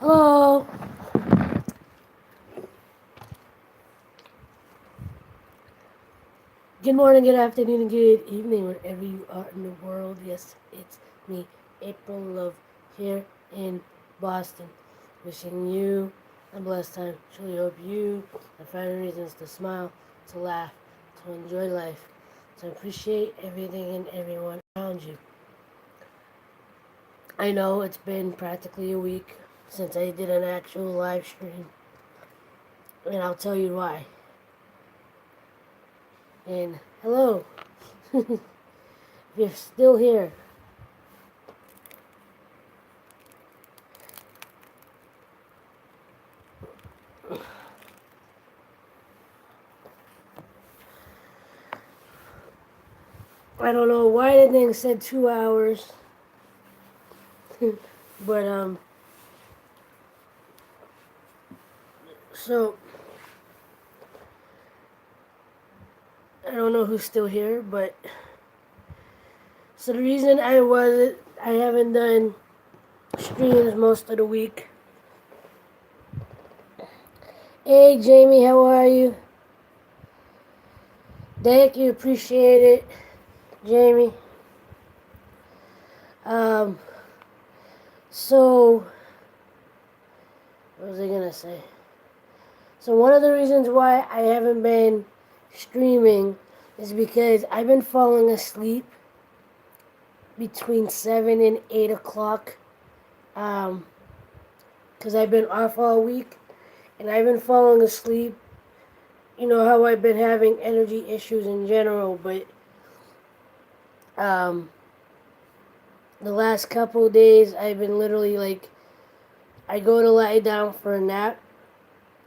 Hello. Good morning, good afternoon, and good evening, wherever you are in the world. Yes, it's me, April Love, here in Boston. Wishing you a blessed time. Truly hope you have finding reasons to smile, to laugh, to enjoy life, to appreciate everything and everyone around you. I know it's been practically a week since I did an actual live stream, and I'll tell you why. And hello, if you're still here. I don't know why the thing said 2 hours, but so I don't know who's still here, but so the reason I haven't done streams most of the week. Hey Jamie, how are you? Thank you, appreciate it, Jamie. So what was I gonna say? So one of the reasons why I haven't been streaming is because I've been falling asleep between 7 and 8 o'clock, because I've been off all week, and I've been falling asleep. You know how I've been having energy issues in general, but the last couple of days I've been literally like, I go to lie down for a nap,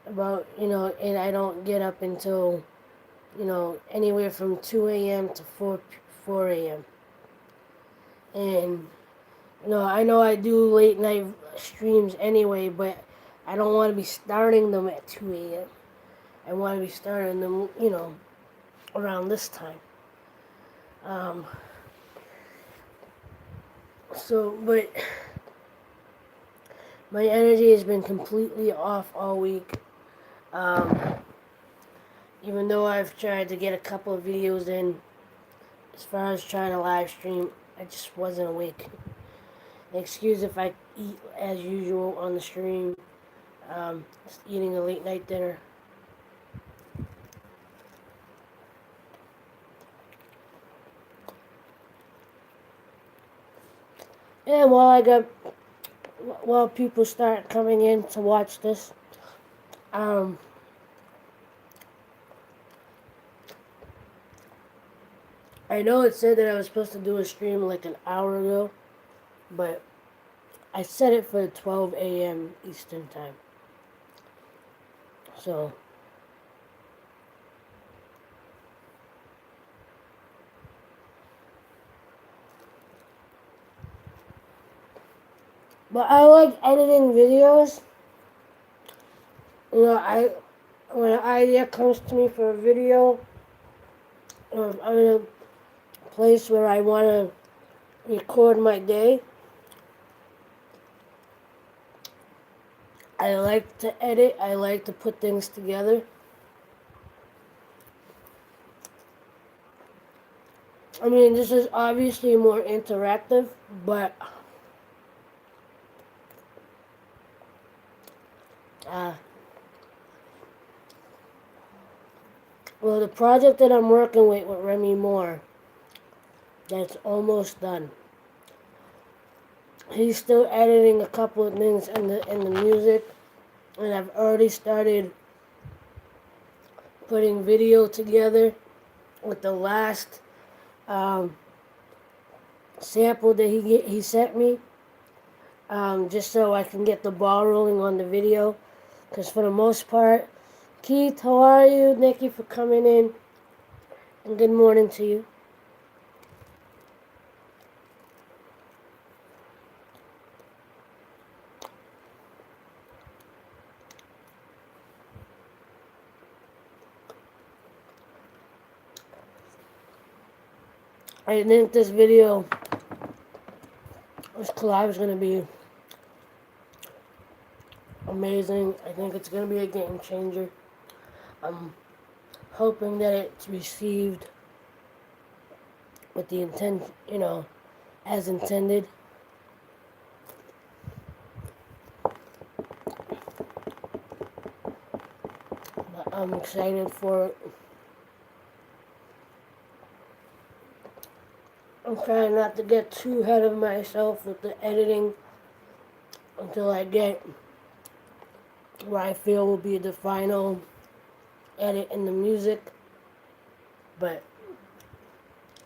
and I don't get up until, anywhere from 2 a.m. to 4 a.m. And, I know I do late night streams anyway, but I don't want to be starting them at 2 a.m. I want to be starting them, around this time. But my energy has been completely off all week. Even though I've tried to get a couple of videos in, as far as trying to live stream, I just wasn't awake. Excuse if I eat as usual on the stream, just eating a late night dinner. And while people start coming in to watch this, I know it said that I was supposed to do a stream like an hour ago, but I set it for 12 a.m. Eastern time. So, but I like editing videos. When an idea comes to me for a video, or I'm in a place where I want to record my day, I like to edit. I like to put things together. I mean, this is obviously more interactive, but well, the project that I'm working with Remy Moore, that's almost done. He's still editing a couple of things in the music, and I've already started putting video together with the last sample that he sent me, just so I can get the ball rolling on the video. Because for the most part, Keith, how are you? Thank you for coming in, and good morning to you. I think this video was cool. I was going to be amazing. I think it's going to be a game changer. I'm hoping that it's received with the intent, as intended. But I'm excited for it. I'm trying not to get too ahead of myself with the editing until I get where I feel will be the final edit in the music. But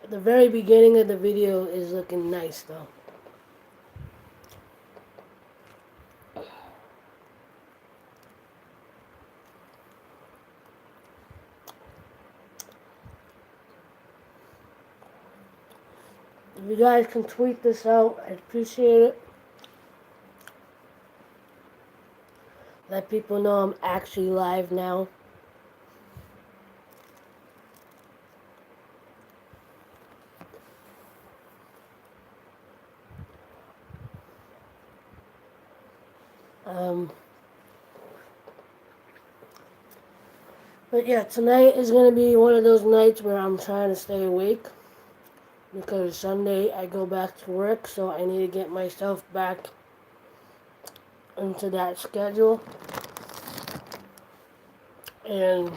the very beginning of the video is looking nice though. If you guys can tweet this out, I'd appreciate it. Let people know I'm actually live now. But yeah, tonight is going to be one of those nights where I'm trying to stay awake. Because Sunday I go back to work, so I need to get myself back into that schedule. And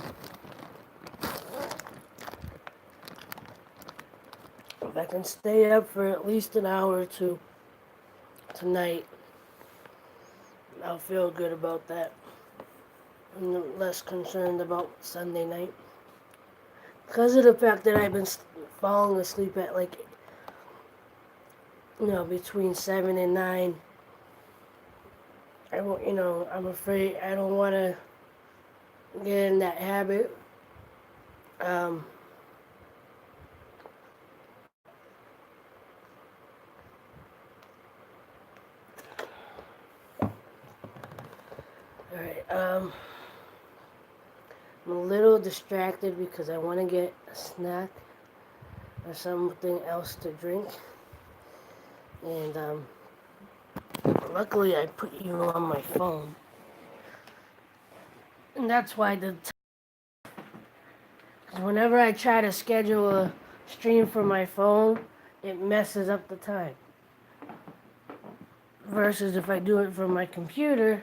if I can stay up for at least an hour or two tonight, I'll feel good about that. I'm less concerned about Sunday night. Because of the fact that I've been falling asleep at between 7 and 9. I'm afraid I don't want to get in that habit. Alright, I'm a little distracted because I want to get a snack or something else to drink. And, luckily I put you on my phone. And that's why whenever I try to schedule a stream from my phone, it messes up the time. Versus if I do it from my computer,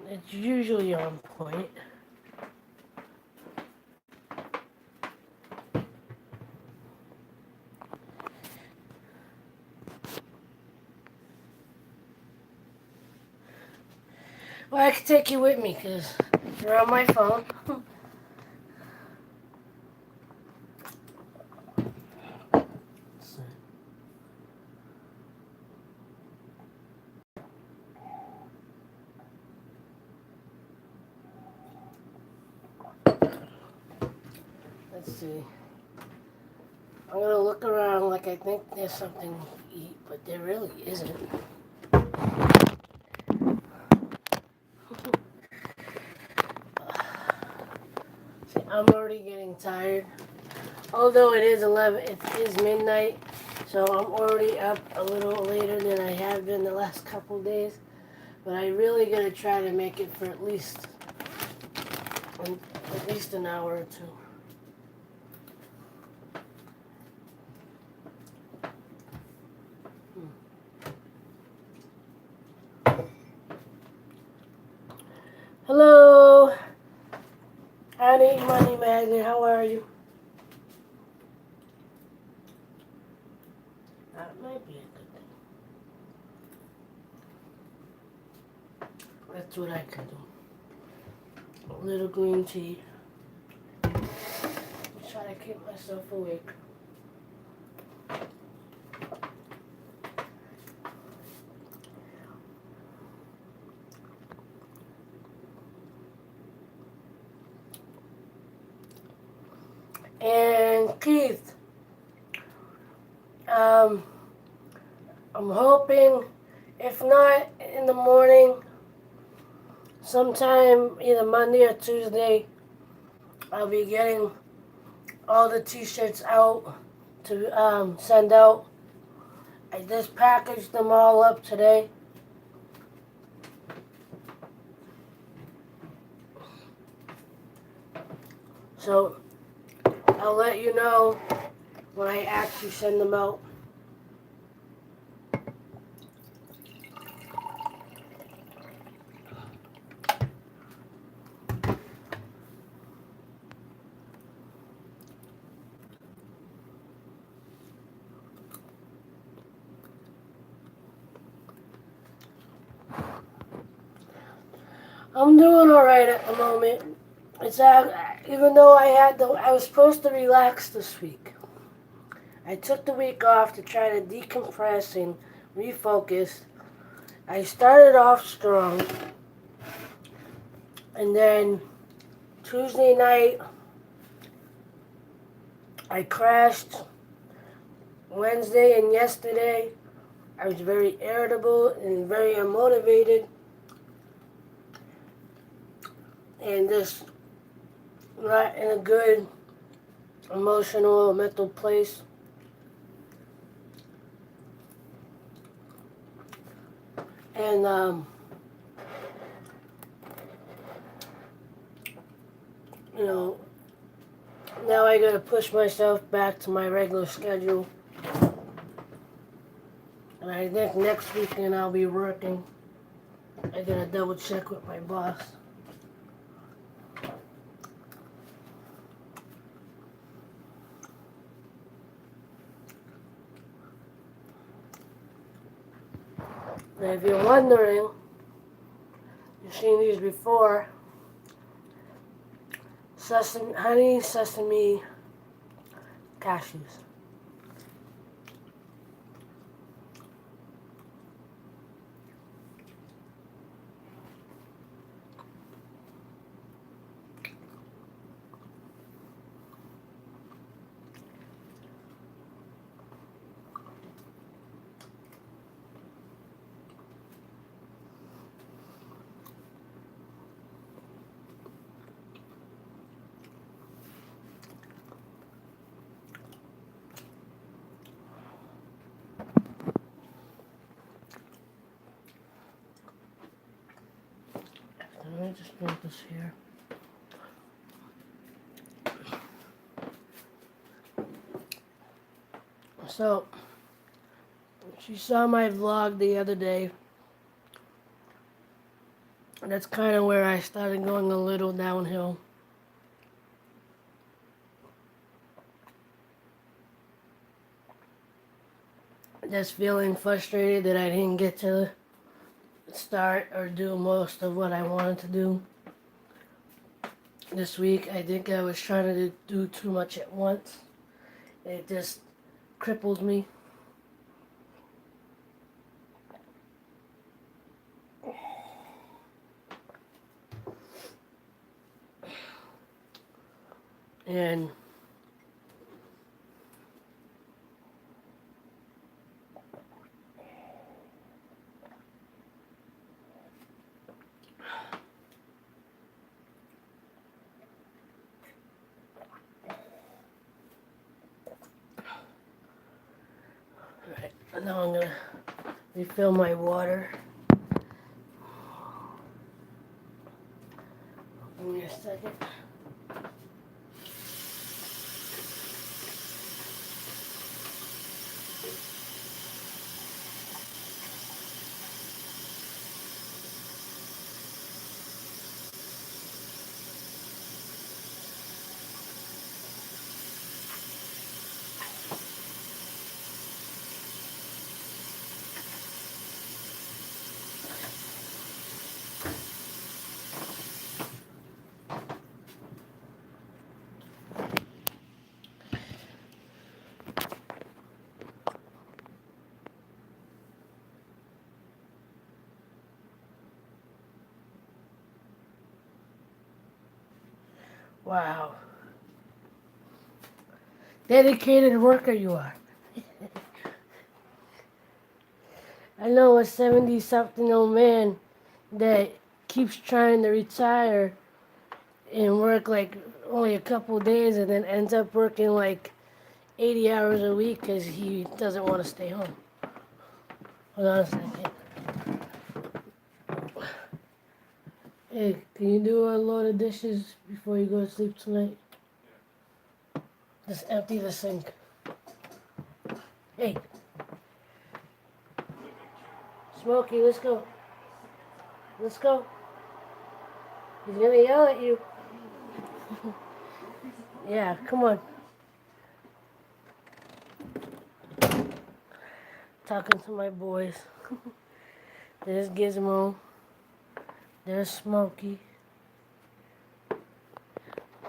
it's usually on point. Well, I can take you with me because you're on my phone. Let's see. I'm going to look around like I think there's something to eat, but there really isn't. See, I'm already getting tired. Although it is midnight, so I'm already up a little later than I have been the last couple days. But I really gotta try to make it for at least an hour or two. Hello, Honey Money Magnet, how are you? That might be a good thing. That's what I can do. A little green tea. Try to keep myself awake. And Keith, I'm hoping, if not in the morning, sometime either Monday or Tuesday, I'll be getting all the t-shirts out to send out. I just packaged them all up today. So I'll let you know when I actually send them out. I'm doing alright at the moment. It's even though I was supposed to relax this week. I took the week off to try to decompress and refocus. I started off strong, and then Tuesday night I crashed. Wednesday and yesterday I was very irritable and very unmotivated, and just not in a good emotional or mental place. And you know, now I gotta push myself back to my regular schedule. And I think next weekend I'll be working. I gotta double check with my boss. And if you're wondering, you've seen these before. Honey sesame cashews. Let me just put this here. So, she saw my vlog the other day. And that's kind of where I started going a little downhill. Just feeling frustrated that I didn't get to start or do most of what I wanted to do. This week, I think I was trying to do too much at once. It just crippled me. And now I'm gonna refill my water. Give me a second. Wow. Dedicated worker you are. I know a 70-something old man that keeps trying to retire and work like only a couple days and then ends up working like 80 hours a week because he doesn't want to stay home. Hold on a second. Hey, can you do a load of dishes before you go to sleep tonight? Just empty the sink. Hey, Smokey, let's go. Let's go. He's gonna yell at you. Yeah, come on. Talking to my boys. There's Gizmo. There's Smokey.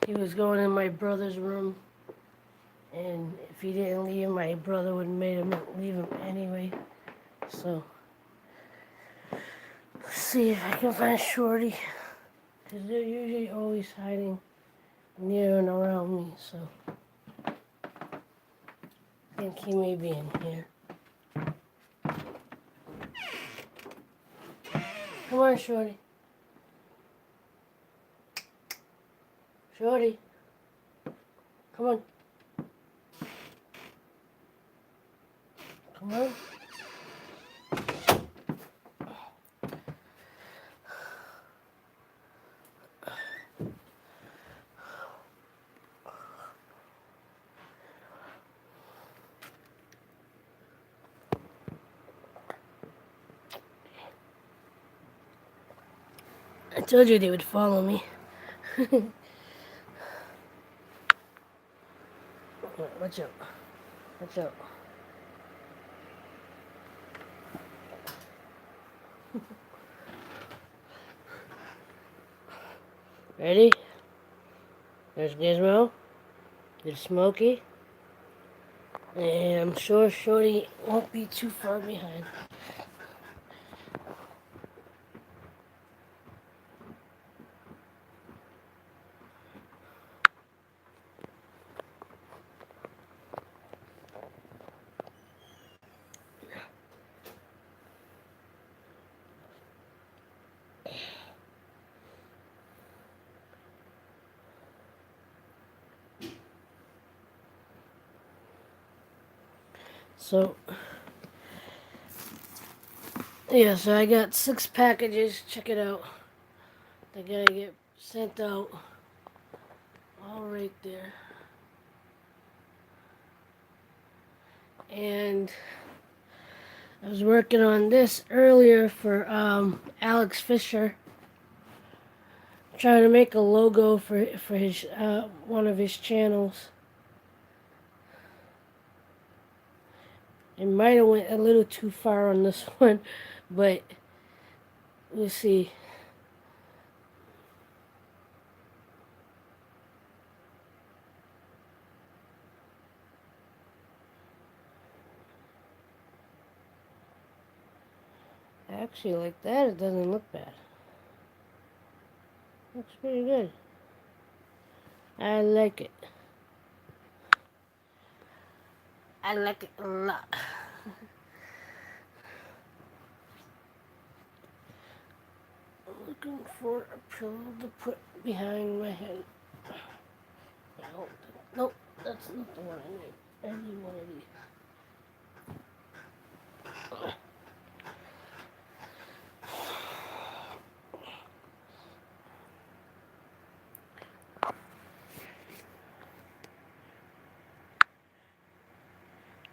He was going in my brother's room. And if he didn't leave, my brother would have made him leave him anyway. So, let's see if I can find Shorty. Because they're usually always hiding near and around me. So, I think he may be in here. Come on, Shorty. Shorty. Come on. Come on. I told you they would follow me. Watch out. Watch out. Ready? There's Gizmo. There's Smokey. And I'm sure Shorty won't be too far behind. So, yeah, so I got 6 packages. Check it out. They gotta get sent out. All right there. And I was working on this earlier for Alex Fisher. Trying to make a logo for his one of his channels. It might have went a little too far on this one, but we'll see. Actually, like that, it doesn't look bad. Looks pretty good. I like it. I like it a lot. I'm looking for a pillow to put behind my head. Nope, that's not the one I need. I need one of these.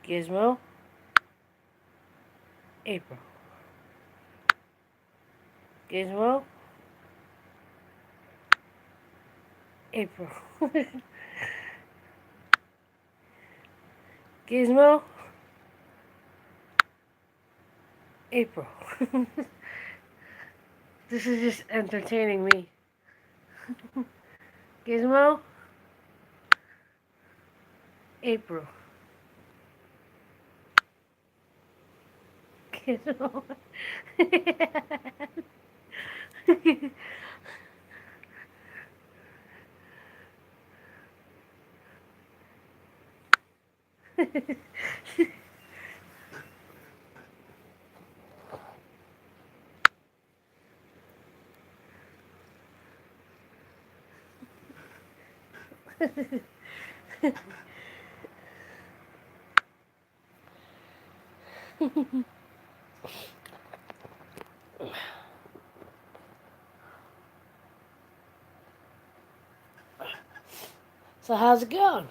Gizmo, April. Gizmo, April. Gizmo, April. This is just entertaining me. Gizmo, April. Gizmo. So how's it going?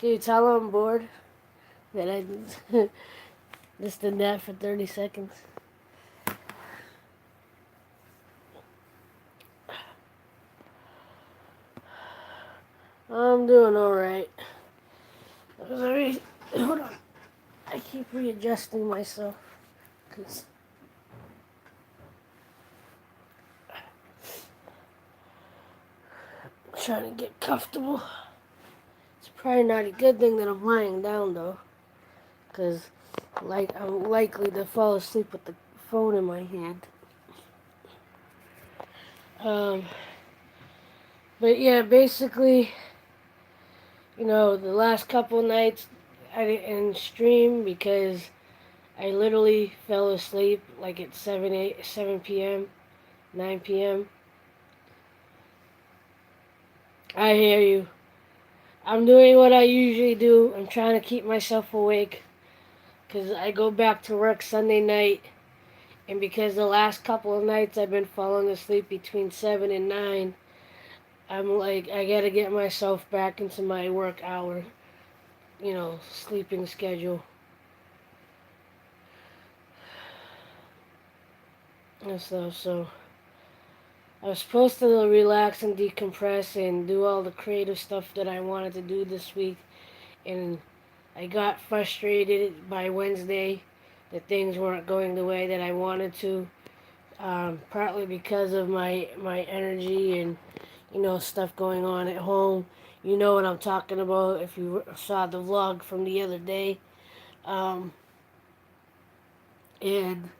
Can you tell I'm bored? That I just did that for 30 seconds. I'm doing alright. Hold on. I keep readjusting myself. Cause I'm trying to get comfortable. It's probably not a good thing that I'm lying down though. Because like I'm likely to fall asleep with the phone in my hand. Um, but yeah, basically, the last couple nights I didn't stream because I literally fell asleep like at 7 p.m., 9 p.m. I hear you. I'm doing what I usually do. I'm trying to keep myself awake because I go back to work Sunday night. And because the last couple of nights I've been falling asleep between 7 and 9, I'm like, I gotta get myself back into my work hour, sleeping schedule. And stuff. So I was supposed to relax and decompress and do all the creative stuff that I wanted to do this week. And I got frustrated by Wednesday that things weren't going the way that I wanted to. Partly because of my energy and stuff going on at home. You know what I'm talking about if you saw the vlog from the other day. Um, and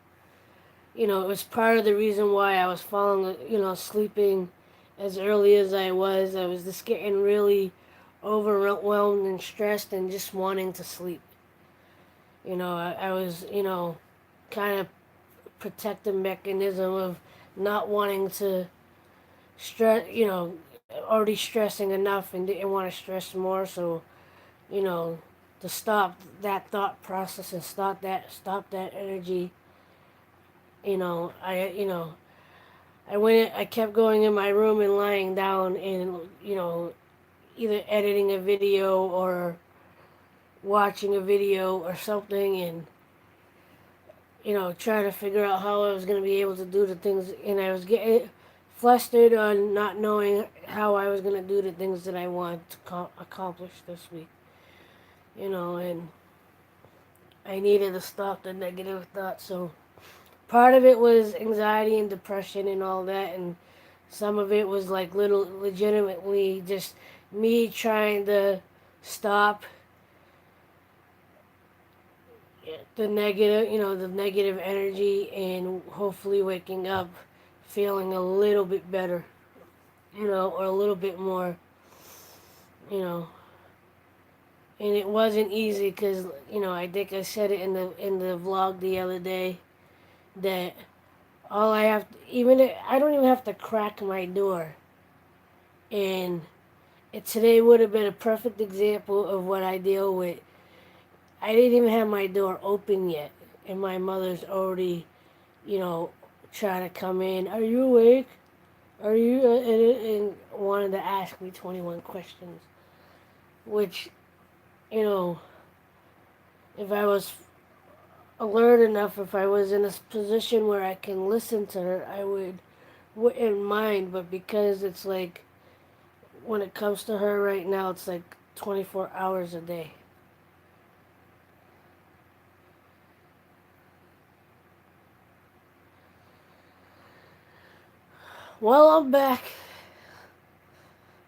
it was part of the reason why I was falling, sleeping as early as I was. I was just getting really overwhelmed and stressed and just wanting to sleep. I was, kind of protective mechanism of not wanting to stress, already stressing enough and didn't want to stress more. So, you know, to stop that thought process and stop that energy, I kept going in my room and lying down and, either editing a video or watching a video or something and, trying to figure out how I was going to be able to do the things. And I was getting flustered on not knowing how I was going to do the things that I wanted to accomplish this week. And I needed to stop the negative thoughts. So part of it was anxiety and depression and all that, and some of it was like little legitimately just me trying to stop the negative energy and hopefully waking up feeling a little bit better, or a little bit more, you know. And it wasn't easy because, I think I said it in the vlog the other day that all I have, I don't even have to crack my door. And today would have been a perfect example of what I deal with. I didn't even have my door open yet, and my mother's already, you know, trying to come in. Are you awake? Are you? And wanted to ask me 21 questions, which, you know, if I was alert enough, if I was in a position where I can listen to her, I wouldn't mind. But because it's like, when it comes to her right now, it's like 24 hours a day. Well, I'm back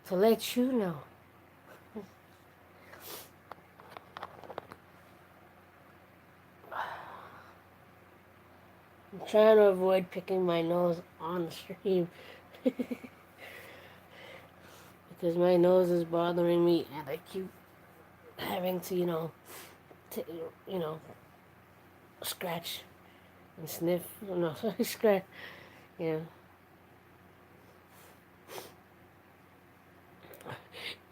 to let you know. I'm trying to avoid picking my nose on the stream because my nose is bothering me and I keep having to, t- you know, scratch and sniff. No, scratch. Yeah.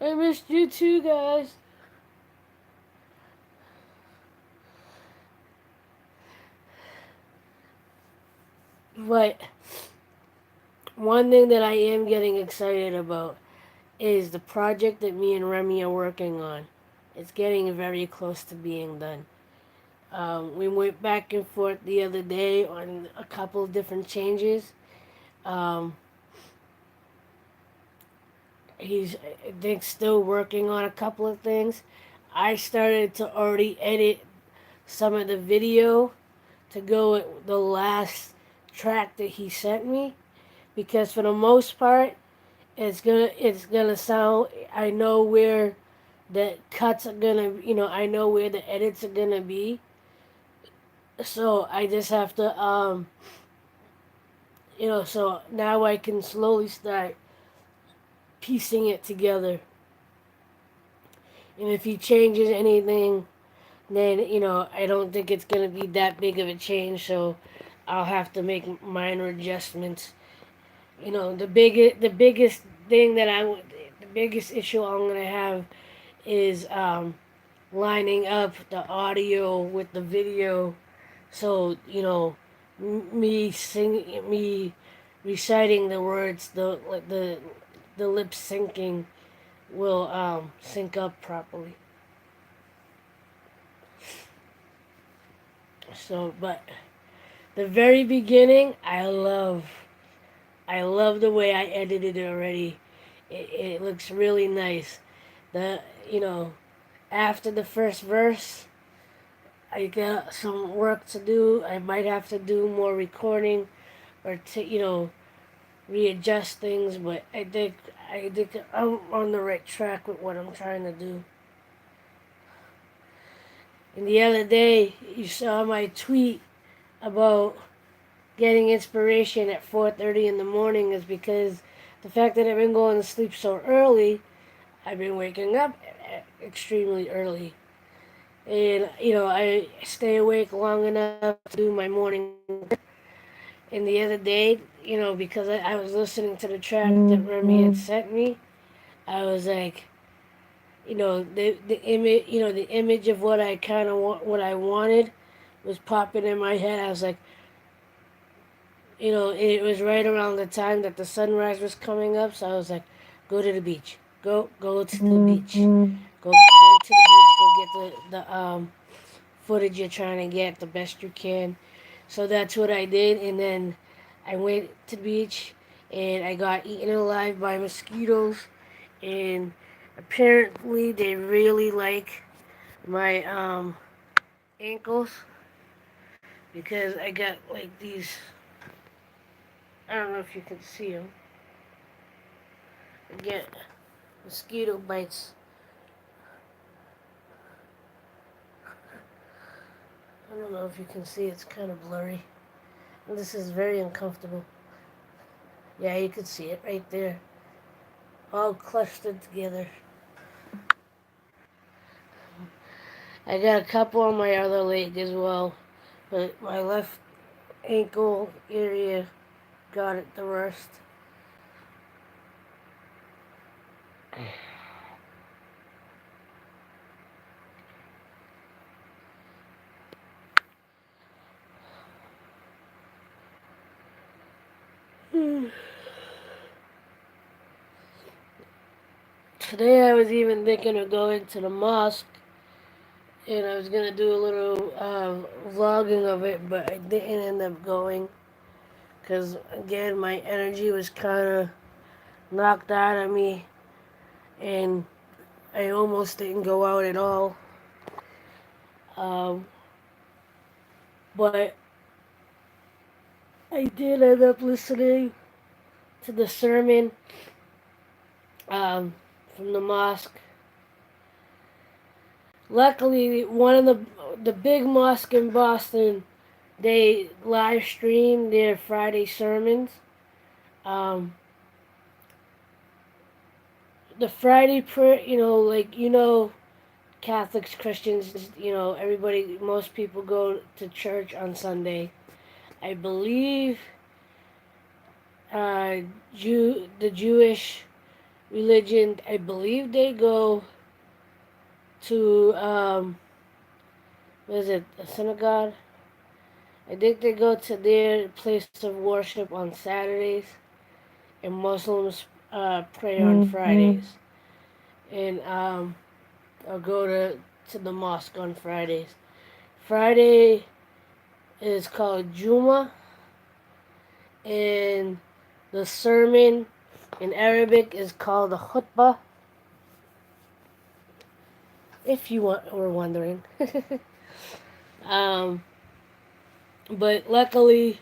I missed you too, guys. But one thing that I am getting excited about is the project that me and Remy are working on. It's getting very close to being done. We went back and forth the other day on a couple of different changes. Um, he's, I think, still working on a couple of things. I started to already edit some of the video to go with the last track that he sent me, because for the most part it's gonna sound, I know where the cuts are gonna, I know where the edits are gonna be. So I just have to so now I can slowly start piecing it together. And if he changes anything, then I don't think it's gonna be that big of a change. So I'll have to make minor adjustments. The biggest thing the biggest issue I'm gonna have is lining up the audio with the video. So me reciting the words, the lip syncing will sync up properly. So, but the very beginning, I love the way I edited it already. It looks really nice. The you know After the first verse, I got some work to do. I might have to do more recording or to readjust things, but I think I'm on the right track with what I'm trying to do. And the other day, you saw my tweet about getting inspiration at 4:30 in the morning is because the fact that I've been going to sleep so early, I've been waking up extremely early. And I stay awake long enough to do my morning work. And the other day, because I was listening to the track that Remy had sent me, I was like, the image of what I kind of what I wanted was popping in my head. I was like, it was right around the time that the sunrise was coming up, so I was like, go to the beach, go to the beach, go to the beach, go get the footage you're trying to get the best you can. So that's what I did, and then I went to the beach, and I got eaten alive by mosquitoes, and apparently they really like my ankles, because I got like these. I don't know if you can see them. I get mosquito bites. I don't know if you can see. It's kind of blurry. And this is very uncomfortable. Yeah, you can see it right there, all clustered together. I got a couple on my other leg as well, but my left ankle area got it the worst. Today I was even thinking of going to the mosque, and I was gonna do a little vlogging of it, but I didn't end up going because again my energy was kind of knocked out of me, and I almost didn't go out at all. Um, but I did end up listening to the sermon um, from the mosque. Luckily, one of the big mosque in Boston, they live stream their Friday sermons. Um, the Friday prayer, like Catholics, Christians, everybody, most people go to church on Sunday. I believe the Jewish religion, I believe they go to what is it, a synagogue? I think they go to their place of worship on Saturdays, and Muslims pray on Fridays. And or go to the mosque on Fridays. Friday is called Juma, and the sermon in Arabic is called a khutbah, if you were wondering. um, but luckily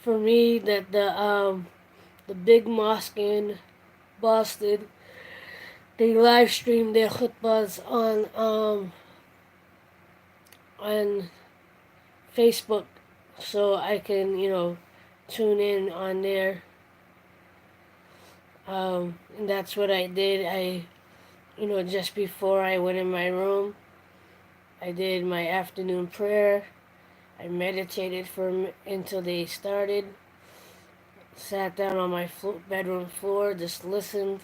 for me, that the big mosque in Boston, they live stream their khutbahs on Facebook, so I can tune in on there. And that's what I did. Just before I went in my room, I did my afternoon prayer. I meditated until they started. Sat down on my bedroom floor, just listened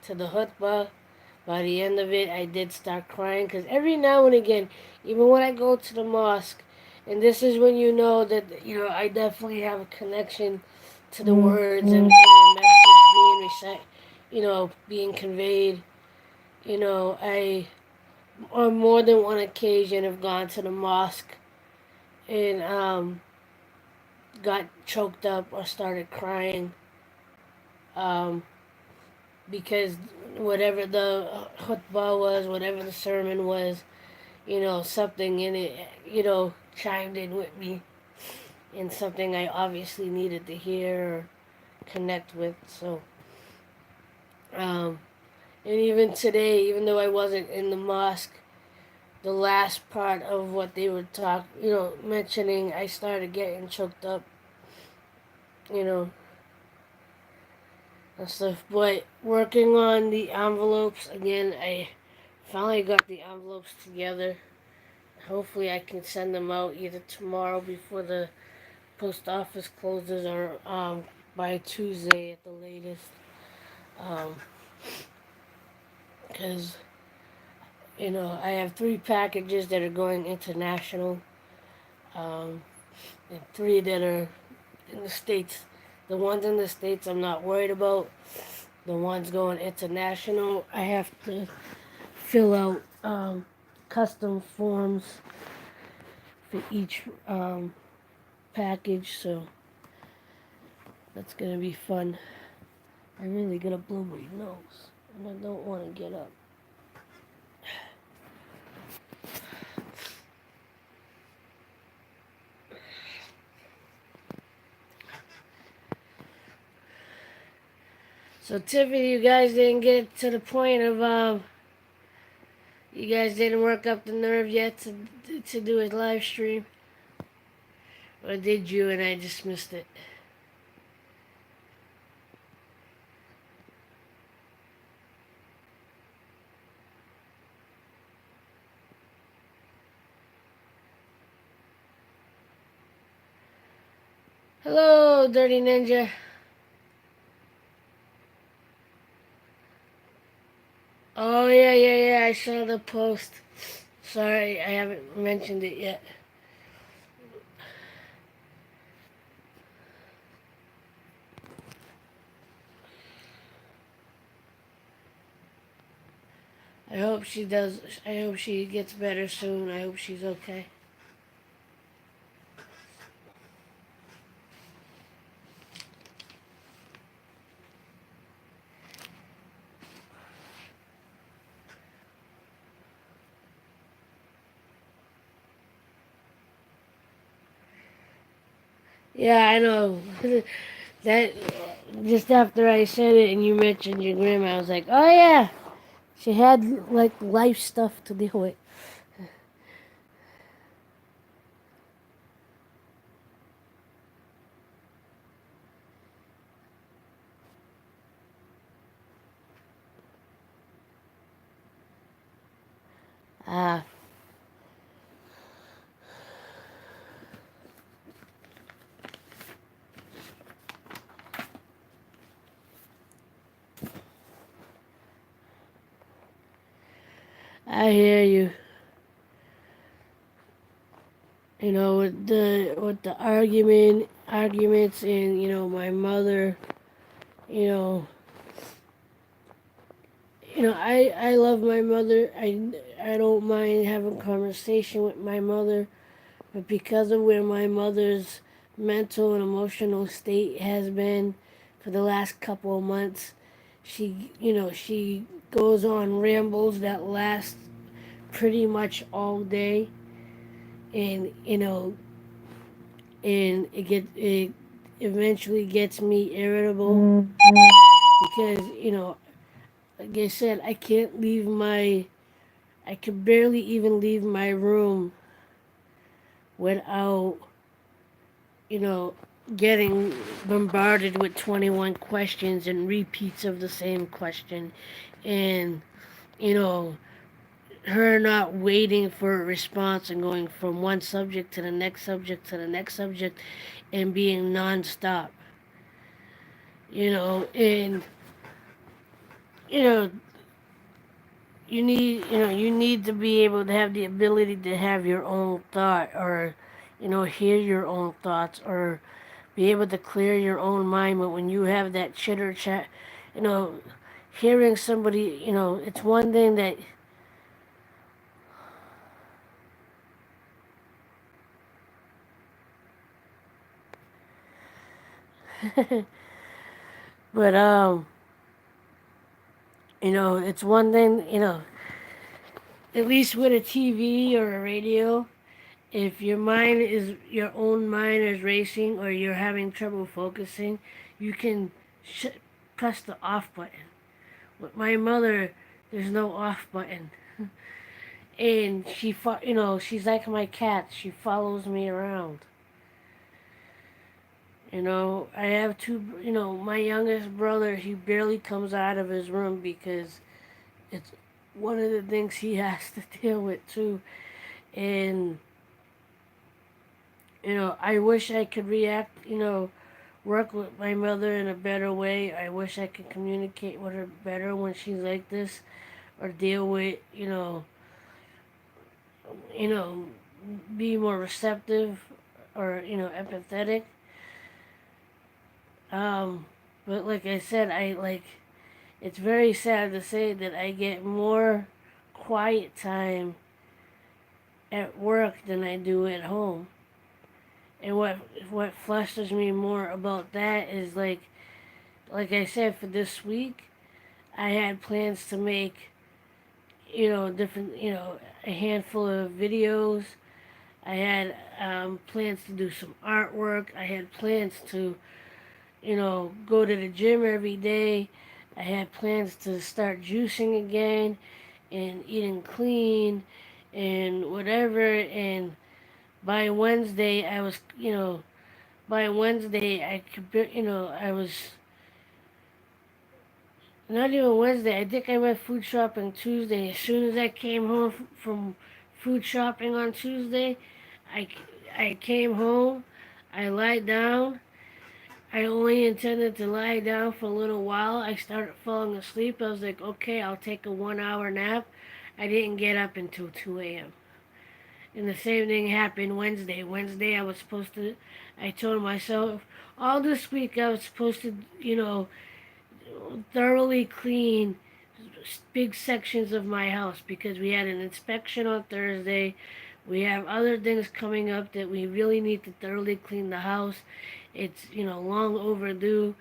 to the khutbah. By the end of it, I did start crying because every now and again, even when I go to the mosque, and this is when you know that I definitely have a connection to the words and the message being being conveyed. I on more than one occasion have gone to the mosque and got choked up or started crying um, because whatever the khutbah was, whatever the sermon was, something in it, chimed in with me and something I obviously needed to hear or connect with. So, and even today, even though I wasn't in the mosque, the last part of what they were mentioning, I started getting choked up, you know, and stuff. But working on the envelopes again, I finally got the envelopes together. Hopefully, I can send them out either tomorrow before the post office closes or by Tuesday at the latest. Because, I have 3 packages that are going international and 3 that are in the States. The ones in the States I'm not worried about. The ones going international, I have to fill out custom forms for each package, so that's gonna be fun. I really got a blue nose, and I don't want to get up. So Tiffany, you guys didn't get to the point of you guys didn't work up the nerve yet to do a live stream, or did you and I just missed it? Hello, Dirty Ninja. Oh yeah. I saw the post. Sorry, I haven't mentioned it yet. I hope she does. I hope she gets better soon. I hope she's okay. Yeah, I know. That just after I said it and you mentioned your grandma, I was like, oh yeah, she had like life stuff to deal with. Ah, I hear you. With the arguments, and my mother, you know, I love my mother. I don't mind having conversation with my mother, but because of where my mother's mental and emotional state has been for the last couple of months, she goes on rambles that last pretty much all day, and it eventually gets me irritable because like I said, I can barely even leave my room without, you know, getting bombarded with 21 questions and repeats of the same question. And, you know, her not waiting for a response and going from one subject to the next subject to the next subject and being nonstop. And, you know, you need to be able to have the ability to have your own thought, or hear your own thoughts, or be able to clear your own mind. But when you have that chitter chat, you know hearing somebody, it's one thing that but it's one thing, at least with a TV or a radio, if your own mind is racing, or you're having trouble focusing, you can press the off button. With my mother, there's no off button. And she's like my cat. She follows me around. I have my youngest brother, he barely comes out of his room because it's one of the things he has to deal with too. And, I wish I could work with my mother in a better way. I wish I could communicate with her better when she's like this, or deal with, you know, be more receptive, or, empathetic. Um, but like I said, it's very sad to say that I get more quiet time at work than I do at home. And what frustrates me more about that is, like I said, for this week, I had plans to make, different, a handful of videos. I had plans to do some artwork. I had plans to, go to the gym every day. I had plans to start juicing again and eating clean and whatever. And by Wednesday, by Wednesday, I could, I was not even Wednesday. I think I went food shopping Tuesday. As soon as I came home from food shopping on Tuesday, I, I came home, I lied down. I only intended to lie down for a little while. I started falling asleep. I was like, okay, I'll take a 1 hour nap. I didn't get up until 2 a.m. And the same thing happened Wednesday. Wednesday, I told myself, all this week I was supposed to, thoroughly clean big sections of my house, because we had an inspection on Thursday. We have other things coming up that we really need to thoroughly clean the house. It's, long overdue.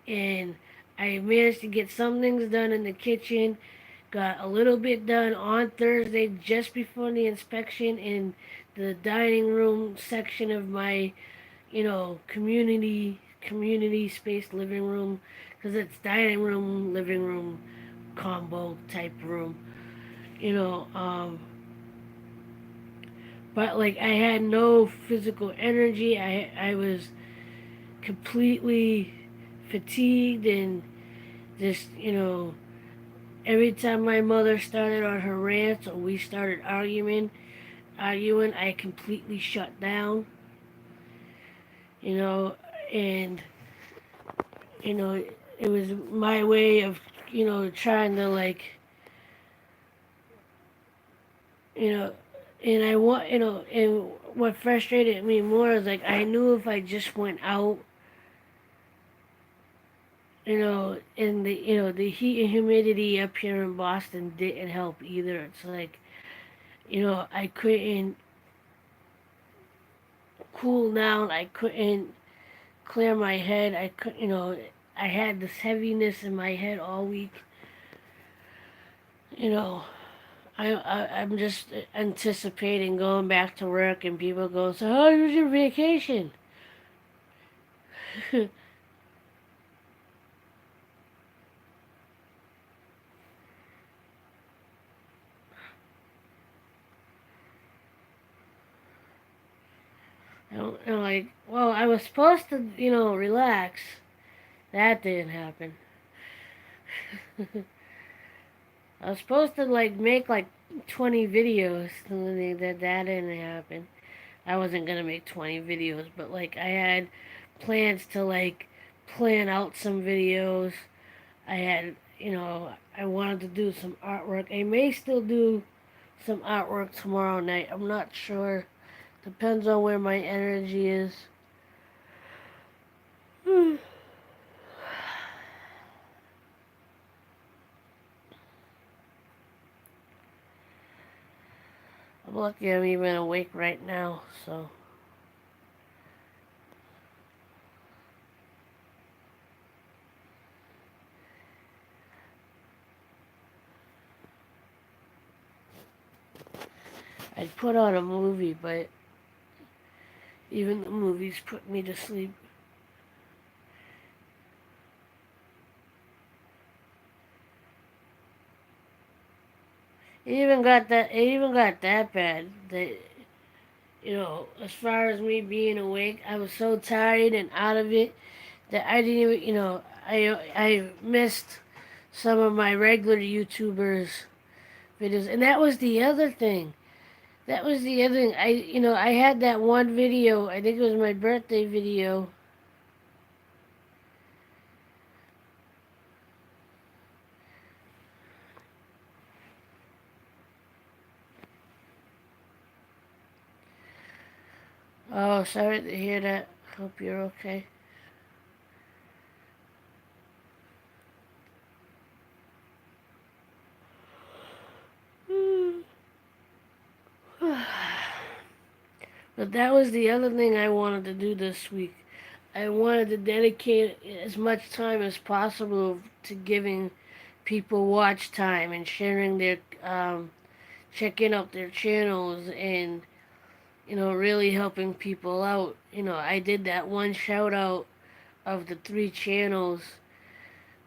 And I managed to get some things done in the kitchen. Got a little bit done on Thursday just before the inspection in the dining room section of my, community space living room, because it's dining room, living room combo type room, you know. But like, I had no physical energy. I was completely fatigued, and just, every time my mother started on her rants, or we started arguing, I completely shut down, you know, and, you know, it was my way of, trying to, like, you know, and I want, and what frustrated me more is, like, I knew if I just went out And the heat and humidity up here in Boston didn't help either. It's like, I couldn't cool down. I couldn't clear my head. I could, I had this heaviness in my head all week. You know, I'm just anticipating going back to work and people go, so how was your vacation? Like, well, I was supposed to, relax. That didn't happen. I was supposed to like make like 20 videos. That didn't happen. I wasn't gonna make 20 videos, but like I had plans to like plan out some videos. I had, I wanted to do some artwork. I may still do some artwork tomorrow night. I'm not sure. Depends on where my energy is. I'm lucky I'm even awake right now, so. I'd put on a movie, but even the movies put me to sleep. It even got that bad that, as far as me being awake, I was so tired and out of it that I didn't even, I missed some of my regular YouTubers videos, and that was the other thing. That was the other thing. I had that one video. I think it was my birthday video. Oh, sorry to hear that. Hope you're okay. But that was the other thing I wanted to do this week. I wanted to dedicate as much time as possible to giving people watch time and sharing checking out their channels and, really helping people out. I did that one shout out of the 3 channels,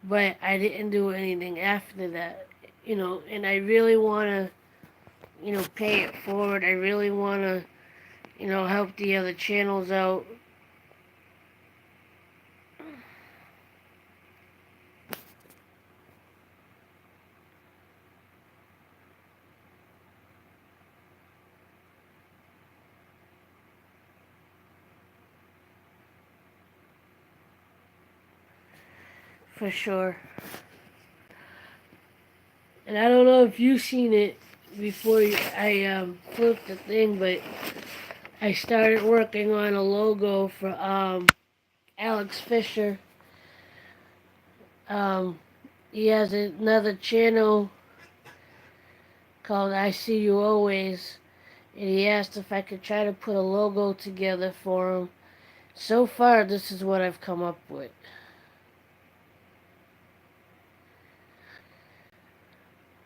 but I didn't do anything after that. And I really want to, pay it forward. I really want to, help the other channels out. For sure. And I don't know if you've seen it before I flipped the thing, but I started working on a logo for Alex Fisher. Um, he has another channel called I See You Always, and he asked if I could try to put a logo together for him. So far, this is what I've come up with.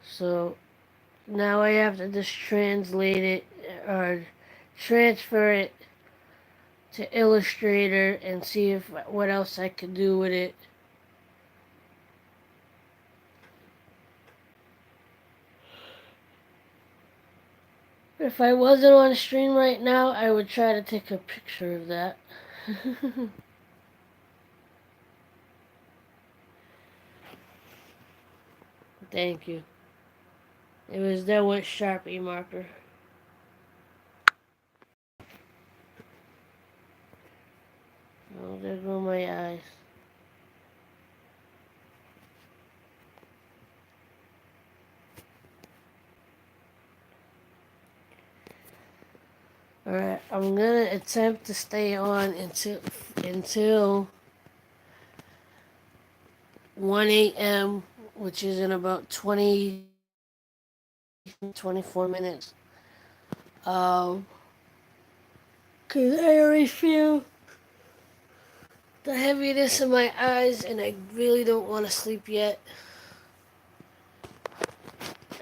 So now I have to just translate it or transfer it to Illustrator and see if what else I could do with it. If I wasn't on stream right now, I would try to take a picture of that. Thank you. It was done with Sharpie marker. Oh, there go my eyes. Alright, I'm gonna attempt to stay on until 1 a.m., which is in about 24 minutes. Um, Cause I already feel the heaviness in my eyes, and I really don't want to sleep yet.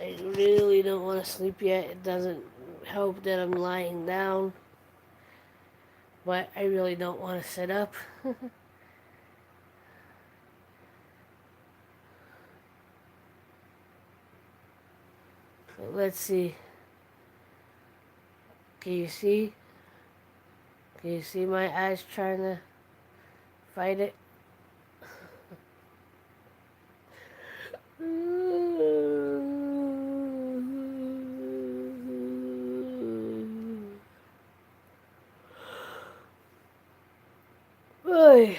I really don't want to sleep yet. It doesn't help that I'm lying down, but I really don't want to sit up. Let's see. Can you see? Can you see my eyes trying to fight it? Oy.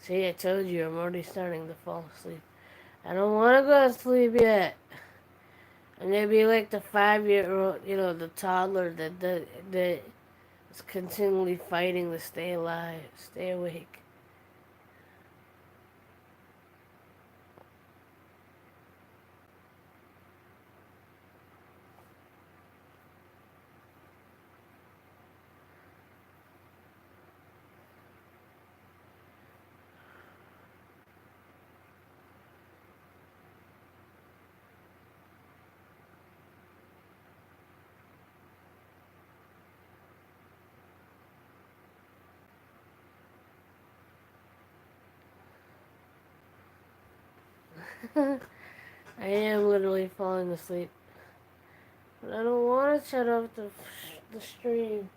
See, I told you I'm already starting to fall asleep. I don't want to go to sleep yet. I'm gonna be like the 5-year-old, the toddler that is continually fighting to stay alive, stay awake. I am literally falling asleep, but I don't want to shut off the stream.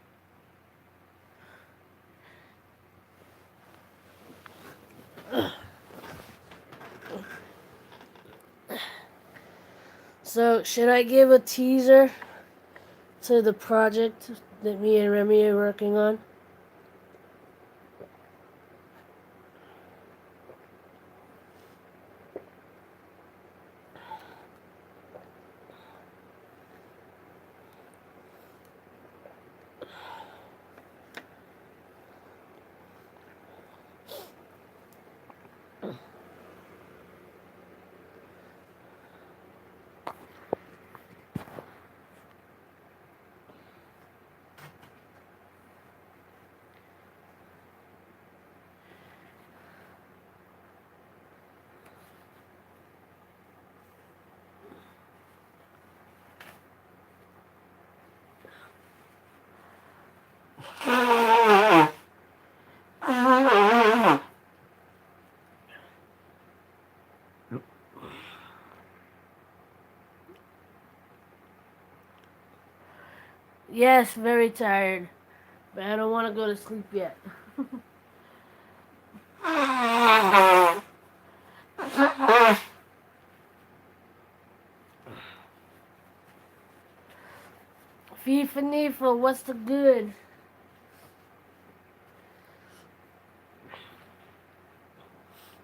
So, should I give a teaser to the project that me and Remy are working on? Yes, very tired, but I don't want to go to sleep yet. FIFA Nifa, what's the good?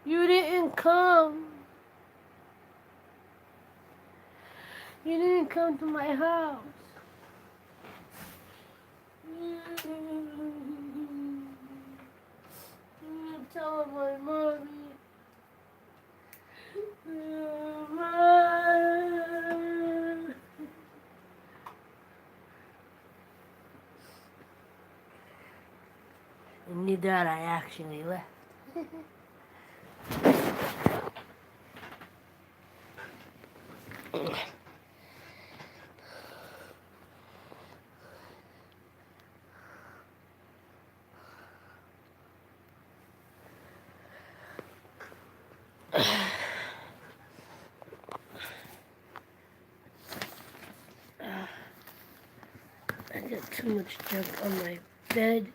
You didn't come. You didn't come to my house. Tell my mommy. And your dad, I actually left. I got too much junk on my bed.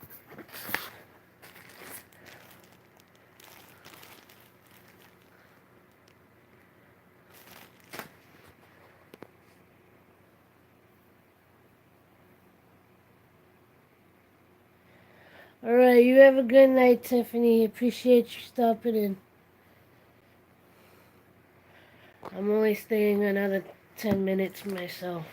Alright, you have a good night, Tiffany. Appreciate you stopping in. I'm only staying another 10 minutes myself.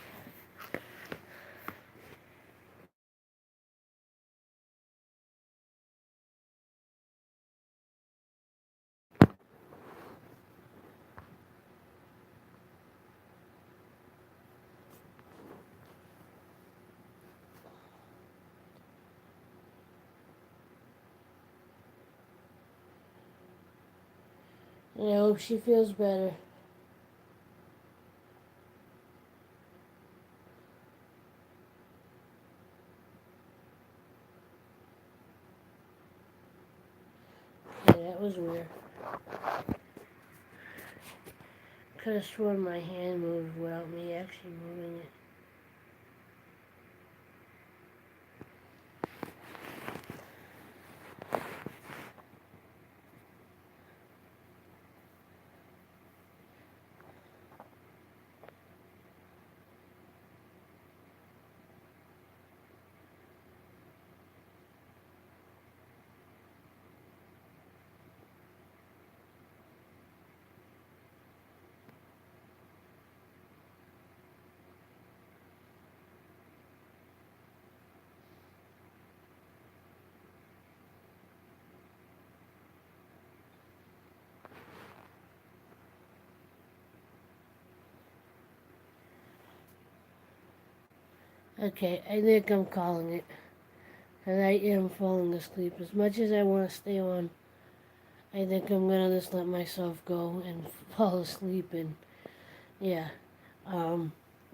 And I hope she feels better. Yeah, that was weird. Could have sworn my hand moved without me actually moving it. Okay, I think I'm calling it. And I am falling asleep. As much as I want to stay on, I think I'm going to just let myself go and fall asleep. And yeah, um,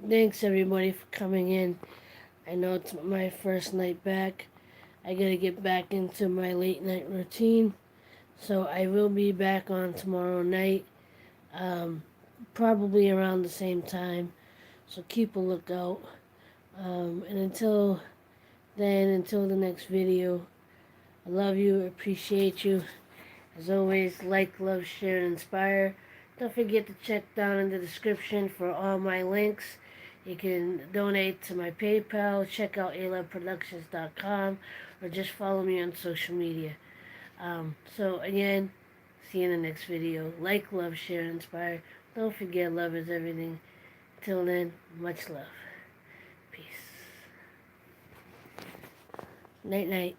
thanks everybody for coming in. I know it's my first night back. I got to get back into my late night routine. So I will be back on tomorrow night, um, probably around the same time. So keep a lookout. And until then, until the next video, I love you, appreciate you. As always, like, love, share, and inspire. Don't forget to check down in the description for all my links. You can donate to my PayPal, check out aloveproductions.com, or just follow me on social media. So again, see you in the next video. Like, love, share, and inspire. Don't forget, love is everything. Till then, much love. Peace. Night, night.